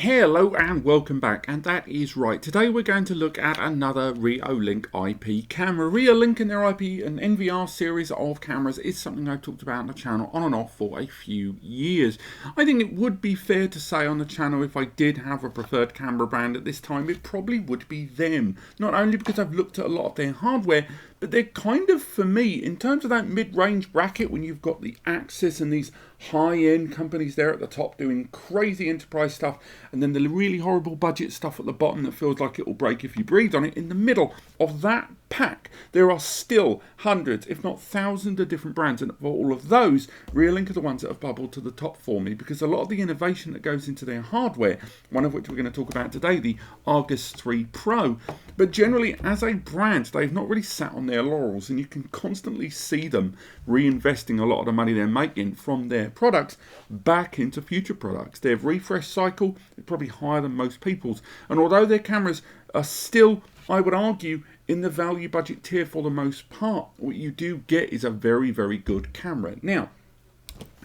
Hello and welcome back, and that is right. Today we're going to look at another Reolink IP camera. Reolink and their IP and NVR series of cameras is something I've talked about on the channel on and off for a few years. I think it would be fair to say on the channel, if I did have a preferred camera brand at this time, it probably would be them. Not only because I've looked at a lot of their hardware, but they're kind of, for me, in terms of that mid-range bracket, when you've got the Axis and these high-end companies there at the top doing crazy enterprise stuff, and then the really horrible budget stuff at the bottom that feels like it will break if you breathe on it, in the middle of that pack, there are still hundreds, if not thousands of different brands, and for all of those, Reolink are the ones that have bubbled to the top for me, because a lot of the innovation that goes into their hardware, one of which we're going to talk about today, the Argus 3 Pro, but generally as a brand, they've not really sat on their laurels, and you can constantly see them reinvesting a lot of the money they're making from their products back into future products. Their refresh cycle is probably higher than most people's, and although their cameras are still, I would argue, in the value budget tier for the most part, what you do get is a very, very good camera. Now,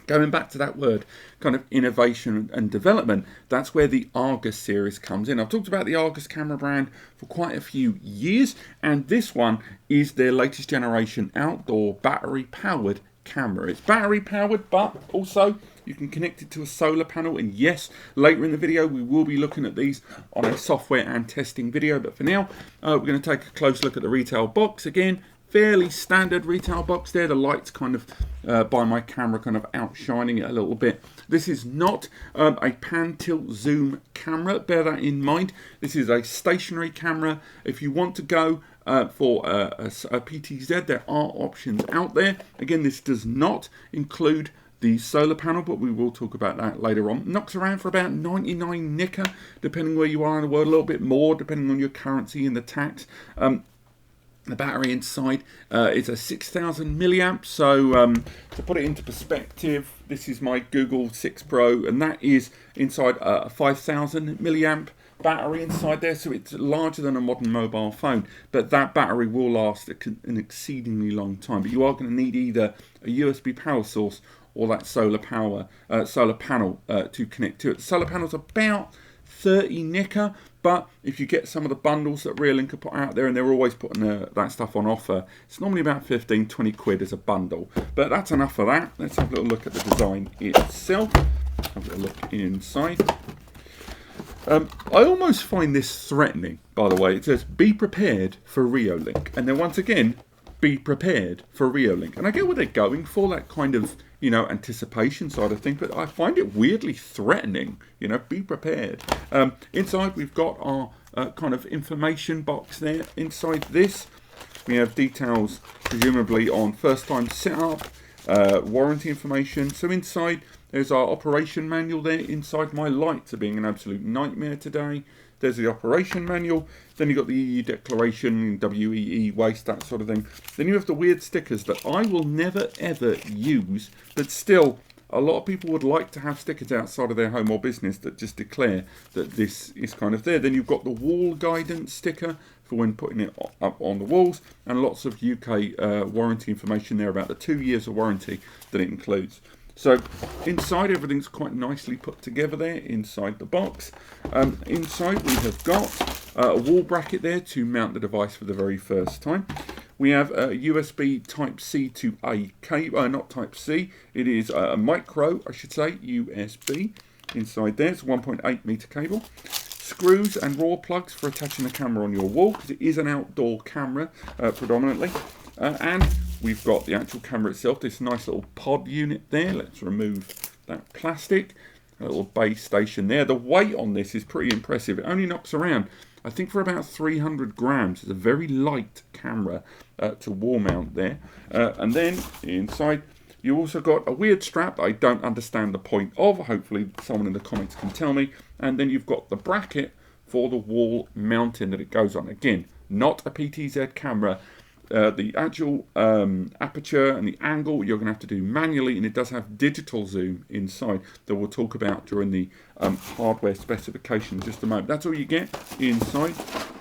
going back to that word, kind of innovation and development, that's where the Argus series comes in. I've talked about the Argus camera brand for quite a few years, and this one is their latest generation outdoor battery-powered camera. It's battery-powered, but also you can connect it to a solar panel, and yes, later in the video we will be looking at these on a software and testing video, but for now we're going to take a close look at the retail box. Again, fairly standard retail box there. The light's kind of by my camera kind of outshining it a little bit. This is not a pan tilt zoom camera, bear that in mind. This is a stationary camera. If you want to go for a PTZ, there are options out there. Again, this does not include the solar panel, but we will talk about that later on. Knocks around for about 99 nicker, depending where you are in the world, a little bit more depending on your currency and the tax. The battery inside is a 6,000 milliamp, so to put it into perspective, this is my Google 6 Pro, and that is inside a 5,000 milliamp battery inside there, so it's larger than a modern mobile phone, but that battery will last an exceedingly long time. But you are going to need either a USB power source or that solar panel to connect to it. The solar panel's about 30 nicker, but if you get some of the bundles that Reolink are put out there, and they're always putting that stuff on offer, it's normally about 15-20 quid as a bundle. But that's enough of that. Let's have a little look at the design itself. Have a little look inside. I almost find this threatening, by the way. It says, be prepared for Reolink. And then once again, be prepared for Reolink. And I get what they're going for, that kind of, you know, anticipation side of things, but I find it weirdly threatening, you know, be prepared. Inside we've got our kind of information box there. Inside this we have details presumably on first time setup, warranty information. So inside there's our operation manual there. Inside, my lights are being an absolute nightmare today. There's the operation manual. Then you've got the EU declaration, WEE, waste, that sort of thing. Then you have the weird stickers that I will never ever use, but still a lot of people would like to have stickers outside of their home or business that just declare that this is kind of there. Then you've got the wall guidance sticker for when putting it up on the walls, and lots of UK warranty information there about the 2 years of warranty that it includes. So inside, everything's quite nicely put together there inside the box. Inside we have got a wall bracket there to mount the device for the very first time. We have a USB Type-C to A cable, not Type-C, it is a micro, I should say, USB inside there. It's a 1.8 meter cable. Screws and raw plugs for attaching the camera on your wall, because it is an outdoor camera predominantly. And we've got the actual camera itself, this nice little pod unit there. Let's remove that plastic. A little base station there. The weight on this is pretty impressive. It only knocks around, I think, for about 300 grams. It's a very light camera to wall mount there. And then inside, you also got a weird strap that I don't understand the point of. Hopefully someone in the comments can tell me. And then you've got the bracket for the wall mounting that it goes on. Again, not a PTZ camera. The actual aperture and the angle you're going to have to do manually, and it does have digital zoom inside that we'll talk about during the hardware specifications in just a moment. That's all you get inside,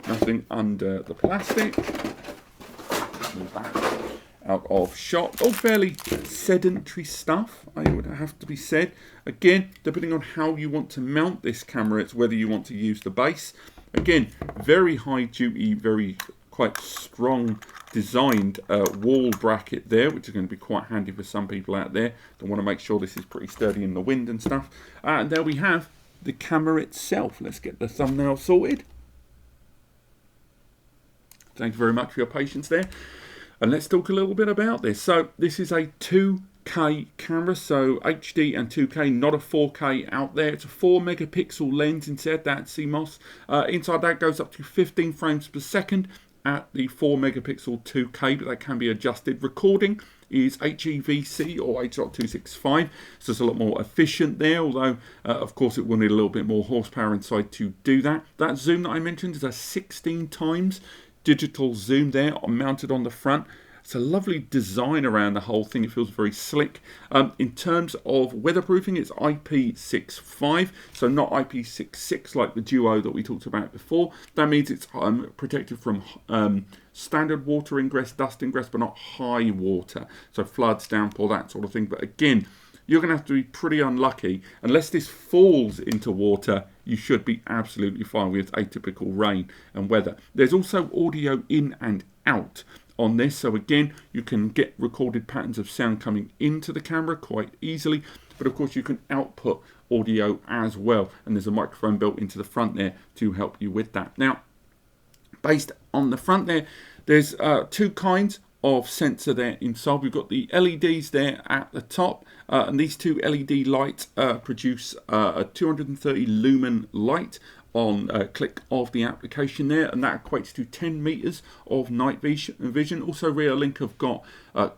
nothing under the plastic. out of shot. All fairly sedentary stuff, I would have to be said. Again, depending on how you want to mount this camera, it's whether you want to use the base. Again, very high duty, very quite strong designed wall bracket there, which is going to be quite handy for some people out there that want to make sure this is pretty sturdy in the wind and stuff. And there we have the camera itself. Let's get the thumbnail sorted. Thank you very much for your patience there. And let's talk a little bit about this. So this is a 2K camera, so HD and 2K, not a 4K out there. It's a 4 megapixel lens instead, that CMOS. Inside that goes up to 15 frames per second at the 4 megapixel 2K, but that can be adjusted. Recording is HEVC or H.265, so it's a lot more efficient there, although of course it will need a little bit more horsepower inside to do that. That zoom that I mentioned is a 16 times digital zoom there mounted on the front. It's a lovely design around the whole thing. It feels very slick. In terms of weatherproofing, it's IP65, so not IP66 like the Duo that we talked about before. That means it's protected from standard water ingress, dust ingress, but not high water. So floods, downpour, that sort of thing. But again, you're going to have to be pretty unlucky. Unless this falls into water, you should be absolutely fine with atypical rain and weather. There's also audio in and out on this, so again you can get recorded patterns of sound coming into the camera quite easily, but of course you can output audio as well, and there's a microphone built into the front there to help you with that. Now, based on the front there's two kinds of sensor there inside. We've got the LEDs there at the top, and these two LED lights produce a 230 lumen light on click of the application there, and that equates to 10 meters of night vision. Also, Reolink have got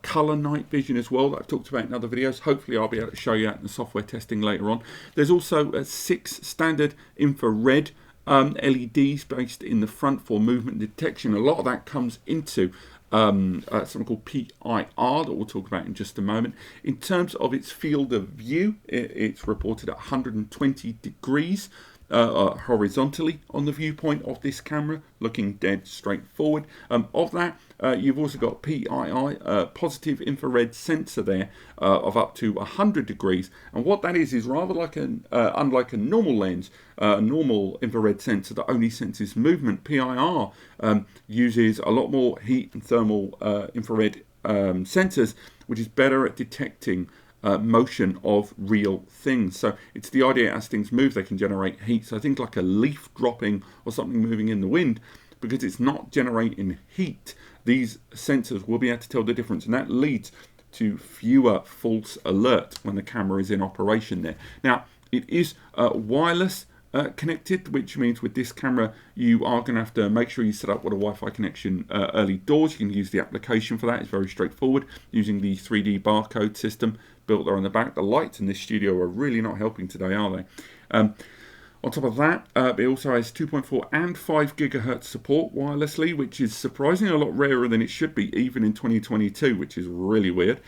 color night vision as well that I've talked about in other videos. Hopefully I'll be able to show you that in the software testing later on. There's also 6 standard infrared LEDs based in the front for movement detection. A lot of that comes into something called PIR that we'll talk about in just a moment. In terms of its field of view, it's reported at 120 degrees horizontally on the viewpoint of this camera, looking dead straight forward. Of that, you've also got PII, positive infrared sensor there of up to 100 degrees. And what that is rather like unlike a normal lens, a normal infrared sensor that only senses movement. PIR uses a lot more heat and thermal infrared sensors, which is better at detecting motion of real things. So it's the idea as things move, they can generate heat. So things like a leaf dropping or something moving in the wind, because it's not generating heat, these sensors will be able to tell the difference, and that leads to fewer false alerts when the camera is in operation there. Now, it is wireless connected, which means with this camera you are going to have to make sure you set up with a Wi-Fi connection early doors. You can use the application for that. It's very straightforward using the 3D barcode system built there on the back. The lights in this studio are really not helping today, are they? On top of that, it also has 2.4 and 5 gigahertz support wirelessly, which is surprisingly a lot rarer than it should be, even in 2022, which is really weird.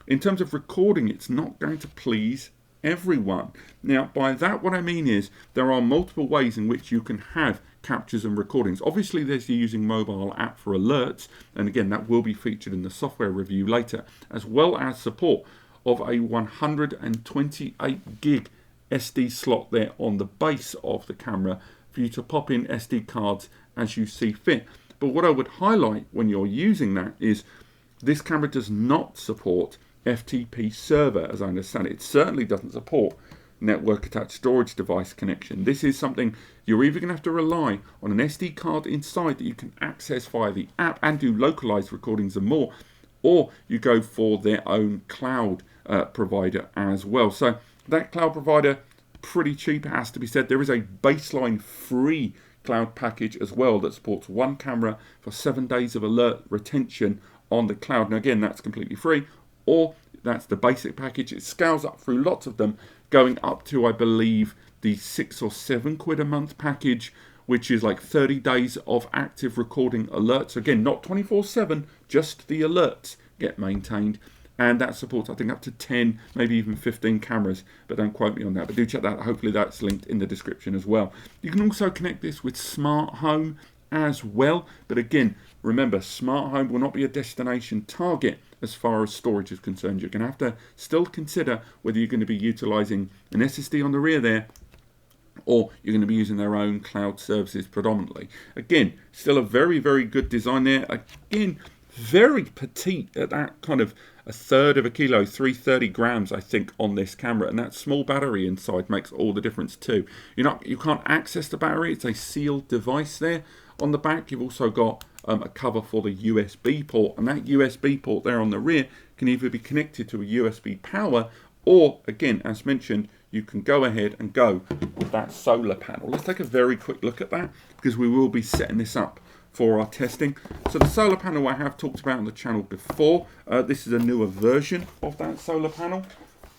In terms of recording, it's not going to please everyone. Now, by that what I mean is there are multiple ways in which you can have captures and recordings. Obviously, there's the using mobile app for alerts, and again, that will be featured in the software review later, as well as support of a 128 gig SD slot there on the base of the camera for you to pop in SD cards as you see fit. But what I would highlight when you're using that is this camera does not support FTP server, as I understand it. It certainly doesn't support network attached storage device connection. This is something you're either going to have to rely on an SD card inside that you can access via the app and do localized recordings and more, or you go for their own cloud provider as well. So that cloud provider, pretty cheap, it has to be said. There is a baseline free cloud package as well that supports one camera for 7 days of alert retention on the cloud. Now again, that's completely free, or that's the basic package. It scales up through lots of them, going up to, I believe, the 6 or 7 quid a month package, which is like 30 days of active recording alerts. Again, not 24/7, just the alerts get maintained. And that supports, I think, up to 10, maybe even 15 cameras, but don't quote me on that. But do check that. Hopefully that's linked in the description as well. You can also connect this with smart home as well. But again, remember, smart home will not be a destination target as far as storage is concerned. You're going to have to still consider whether you're going to be utilizing an SSD on the rear there, or you're going to be using their own cloud services predominantly. Again, still a very, very good design there. Again, very petite at that kind of a third of a kilo, 330 grams, I think, on this camera. And that small battery inside makes all the difference too. You can't access the battery. It's a sealed device there. On the back, you've also got a cover for the USB port. And that USB port there on the rear can either be connected to a USB power, or, again, as mentioned, you can go ahead and go with that solar panel. Let's take a very quick look at that, because we will be setting this up for our testing. So the solar panel I have talked about on the channel before. This is a newer version of that solar panel.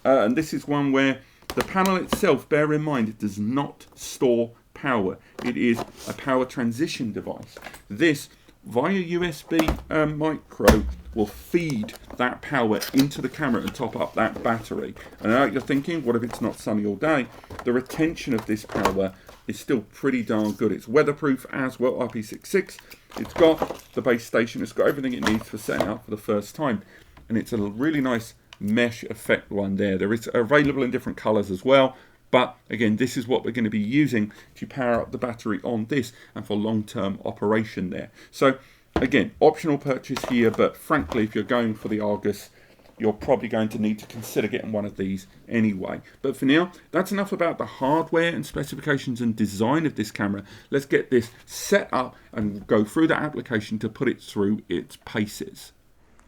And this is one where the panel itself, bear in mind, it does not store power. It is a power transition device. This, via USB micro, will feed that power into the camera and top up that battery. And now you're thinking, what if it's not sunny all day? The retention of this power is still pretty darn good. It's weatherproof as well, IP66. It's got the base station. It's got everything it needs for setting up for the first time. And it's a really nice mesh effect one there. There is available in different colors as well. But again, this is what we're going to be using to power up the battery on this and for long-term operation there. So again, optional purchase here, but frankly, if you're going for the Argus, you're probably going to need to consider getting one of these anyway. But for now, that's enough about the hardware and specifications and design of this camera. Let's get this set up and go through the application to put it through its paces.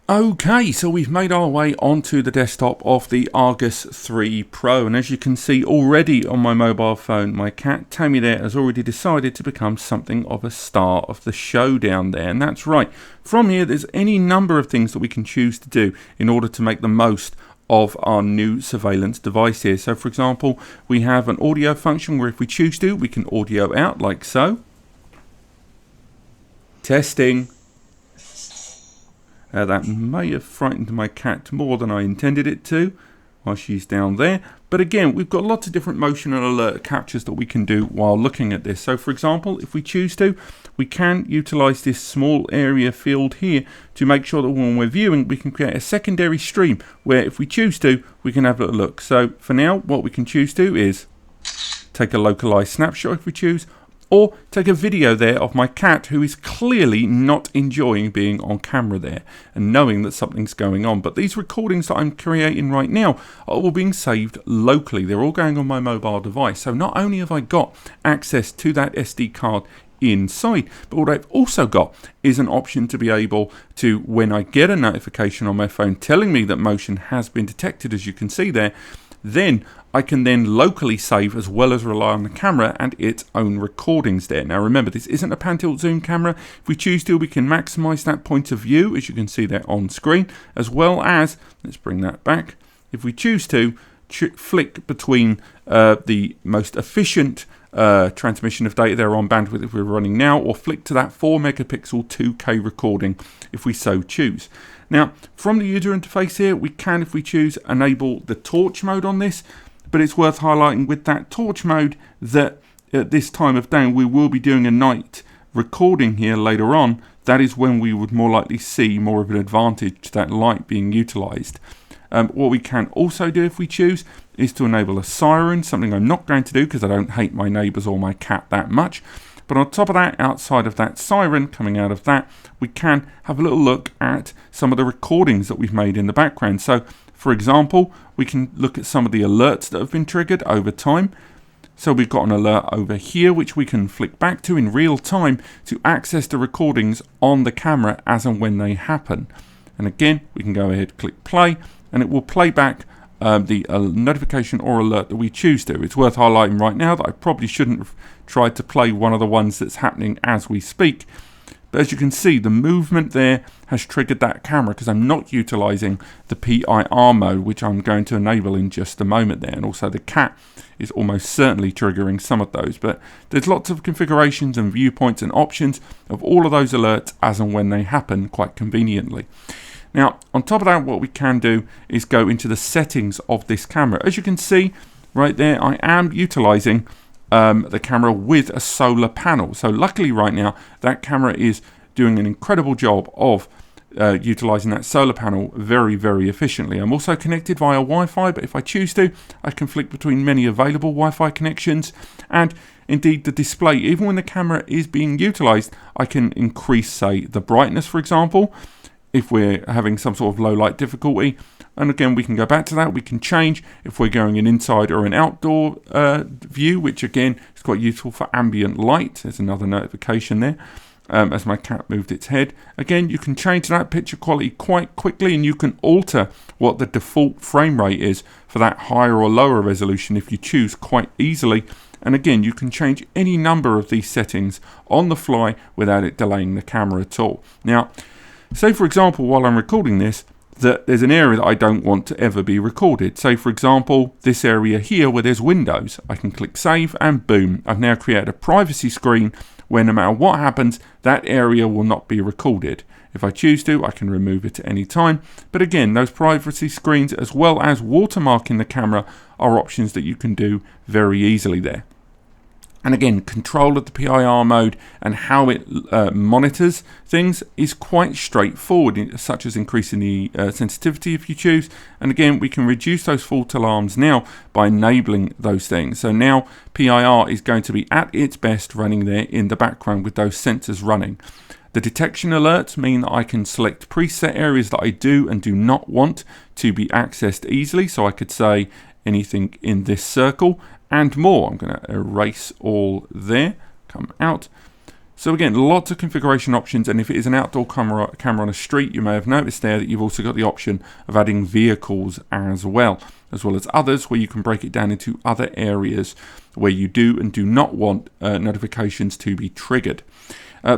Okay, so we've made our way onto the desktop of the Argus 3 Pro, and as you can see already on my mobile phone, my cat Tammy there has already decided to become something of a star of the show down there. And that's right, from here there's any number of things that we can choose to do in order to make the most of our new surveillance device here. So for example, we have an audio function where if we choose to, we can audio out like so. Testing. That may have frightened my cat more than I intended it to while she's down there. But again, we've got lots of different motion and alert captures that we can do while looking at this. So for example, if we choose to, we can utilize this small area field here to make sure that when we're viewing, we can create a secondary stream where if we choose to, we can have a look. So for now, what we can choose to is take a localized snapshot if we choose, or take a video there of my cat who is clearly not enjoying being on camera there and knowing that something's going on. But these recordings that I'm creating right now are all being saved locally. They're all going on my mobile device. So not only have I got access to that SD card inside, but what I've also got is an option to be able to, when I get a notification on my phone telling me that motion has been detected, as you can see there, then I can then locally save as well as rely on the camera and its own recordings there. Now remember, this isn't a pan tilt zoom camera. If we choose to, we can maximize that point of view, as you can see there on screen, as well as, let's bring that back, if we choose to, flick between the most efficient transmission of data there on bandwidth if we're running now, or flick to that 4 megapixel 2K recording if we so choose. Now, from the user interface here, we can, if we choose, enable the torch mode on this, but it's worth highlighting with that torch mode that at this time of day, we will be doing a night recording here later on. That is when we would more likely see more of an advantage to that light being utilized. What we can also do if we choose is to enable a siren, something I'm not going to do because I don't hate my neighbors or my cat that much. But on top of that, outside of that siren coming out of that, we can have a little look at some of the recordings that we've made in the background. So for example, we can look at some of the alerts that have been triggered over time. So we've got an alert over here, which we can flick back to in real time to access the recordings on the camera as and when they happen. And again, we can go ahead, click play, and it will play back the notification or alert that we choose to. It's worth highlighting right now that I probably shouldn't have tried to play one of the ones that's happening as we speak. But as you can see, the movement there has triggered that camera because I'm not utilizing the PIR mode, which I'm going to enable in just a moment there. And also the cat is almost certainly triggering some of those. But there's lots of configurations and viewpoints and options of all of those alerts as and when they happen quite conveniently. Now, on top of that, what we can do is go into the settings of this camera. As you can see right there, I am utilizing the camera with a solar panel. So luckily right now, that camera is doing an incredible job of utilizing that solar panel very, very efficiently. I'm also connected via Wi-Fi, but if I choose to, I can flick between many available Wi-Fi connections. And indeed, the display, even when the camera is being utilized, I can increase, say, the brightness, for example, if we're having some sort of low light difficulty. And again, we can go back to that. We can change if we're going an inside or an outdoor view, which again is quite useful for ambient light. There's another notification there. As my cat moved its head. Again, you can change that picture quality quite quickly, and you can alter what the default frame rate is for that higher or lower resolution if you choose, quite easily. And again, you can change any number of these settings on the fly without it delaying the camera at all. Now, say for example, while I'm recording this, that there's an area that I don't want to ever be recorded. Say for example, this area here where there's windows. I can click save and boom, I've now created a privacy screen where no matter what happens, that area will not be recorded. If I choose to, I can remove it at any time. But again, those privacy screens as well as watermarking the camera are options that you can do very easily there. And again, control of the PIR mode and how it monitors things is quite straightforward, such as increasing the sensitivity if you choose. And again, we can reduce those false alarms now by enabling those things. So now PIR is going to be at its best running there in the background with those sensors running. The detection alerts mean that I can select preset areas that I do and do not want to be accessed easily. So I could say anything in this circle and more. I'm going to erase all there, come out. So again, lots of configuration options, and if it is an outdoor camera on a street, you may have noticed there that you've also got the option of adding vehicles as well as others where you can break it down into other areas where you do and do not want notifications to be triggered.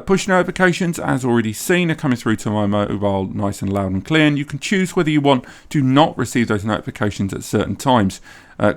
Push notifications, as already seen, are coming through to my mobile nice and loud and clear, and you can choose whether you want to not receive those notifications at certain times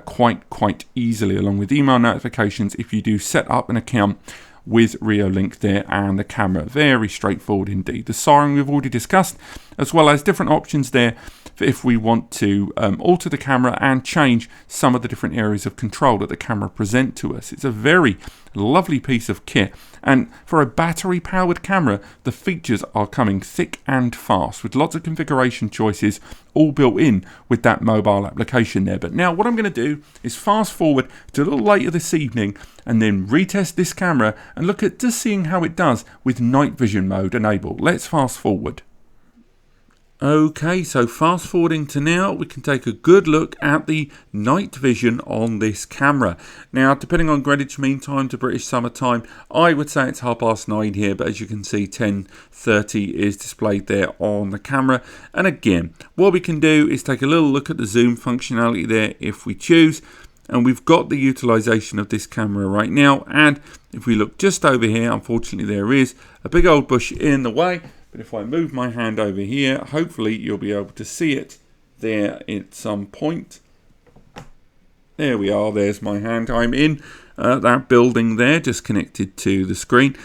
quite easily, along with email notifications if you do set up an account with Reolink there and the camera. Very straightforward indeed. The siren we've already discussed, as well as different options there for if we want to alter the camera and change some of the different areas of control that the camera present to us. It's a very lovely piece of kit, and for a battery powered camera, the features are coming thick and fast with lots of configuration choices all built in with that mobile application there. But now what I'm going to do is fast forward to a little later this evening and then retest this camera and look at just seeing how it does with night vision mode enabled. Let's fast forward. Okay, so fast forwarding to now, we can take a good look at the night vision on this camera. Now, depending on Greenwich Mean Time to British Summer Time, I would say it's 9:30 here, but as you can see, 10:30 is displayed there on the camera. And again, what we can do is take a little look at the zoom functionality there if we choose. And we've got the utilization of this camera right now. And if we look just over here, unfortunately, there is a big old bush in the way. But if I move my hand over here, hopefully you'll be able to see it there at some point. There we are, there's my hand. I'm in that building there, just connected to the screen.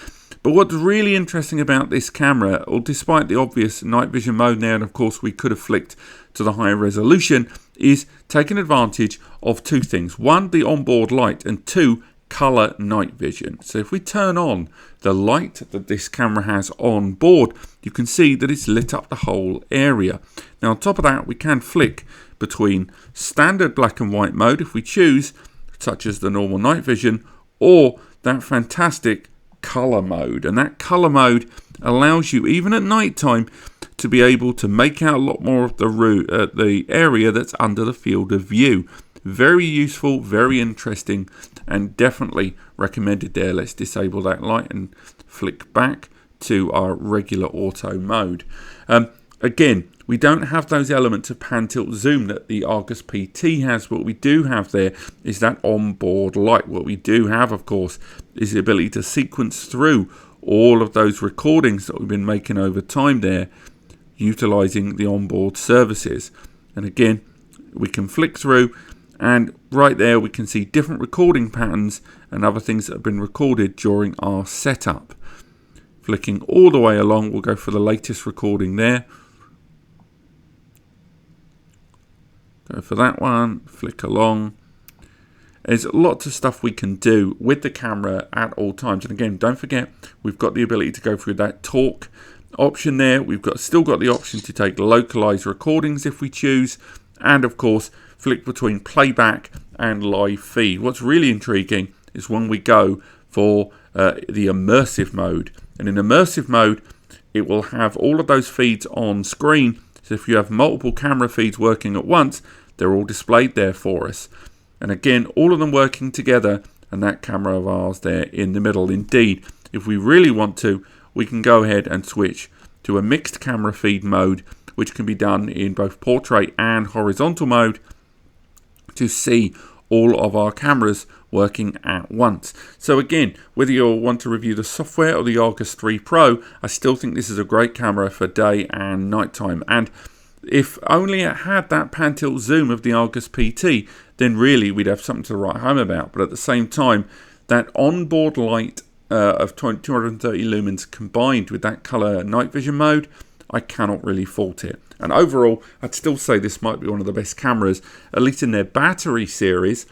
But what's really interesting about this camera, or despite the obvious night vision mode there, and of course we could have flicked to the higher resolution, is taking advantage of two things. One, the onboard light, and two, color night vision. So if we turn on the light that this camera has on board, you can see that it's lit up the whole area. Now on top of that, we can flick between standard black and white mode if we choose, such as the normal night vision, or that fantastic color mode. And that color mode allows you, even at night time, to be able to make out a lot more of the area that's under the field of view. Very useful, very interesting, and definitely recommended there. Let's disable that light and flick back to our regular auto mode. Again, we don't have those elements of pan, tilt, zoom that the Argus PT has. What we do have there is that onboard light. What we do have, of course, is the ability to sequence through all of those recordings that we've been making over time there, utilizing the onboard services. And again, we can flick through, and right there we can see different recording patterns and other things that have been recorded during our setup. Flicking all the way along, we'll go for the latest recording there. Go for that one, flick along. There's lots of stuff we can do with the camera at all times. And again, don't forget, we've got the ability to go through that talk option there. We've still got the option to take localized recordings if we choose. And of course, flick between playback and live feed. What's really intriguing is when we go for the immersive mode. And in immersive mode, it will have all of those feeds on screen. So if you have multiple camera feeds working at once, they're all displayed there for us. And again, all of them working together, and that camera of ours there in the middle. Indeed, if we really want to, we can go ahead and switch to a mixed camera feed mode, which can be done in both portrait and horizontal mode to see all of our cameras working at once. So again, whether you want to review the software or the Argus 3 Pro, I still think this is a great camera for day and nighttime. And if only it had that pan tilt zoom of the Argus PT, then really we'd have something to write home about. But at the same time, that onboard light of 230 lumens combined with that color night vision mode, I cannot really fault it. And overall, I'd still say this might be one of the best cameras, at least in their battery series,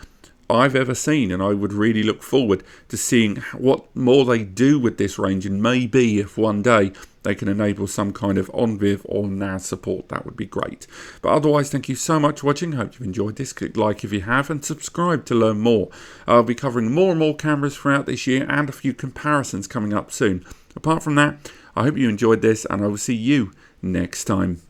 I've ever seen. And I would really look forward to seeing what more they do with this range, and maybe if one day they can enable some kind of OnViv or NAS support, that would be great. But otherwise, thank you so much for watching. Hope you've enjoyed this. Click like if you have, and subscribe to learn more. I'll be covering more and more cameras throughout this year, and a few comparisons coming up soon. Apart from that, I hope you enjoyed this, and I will see you next time.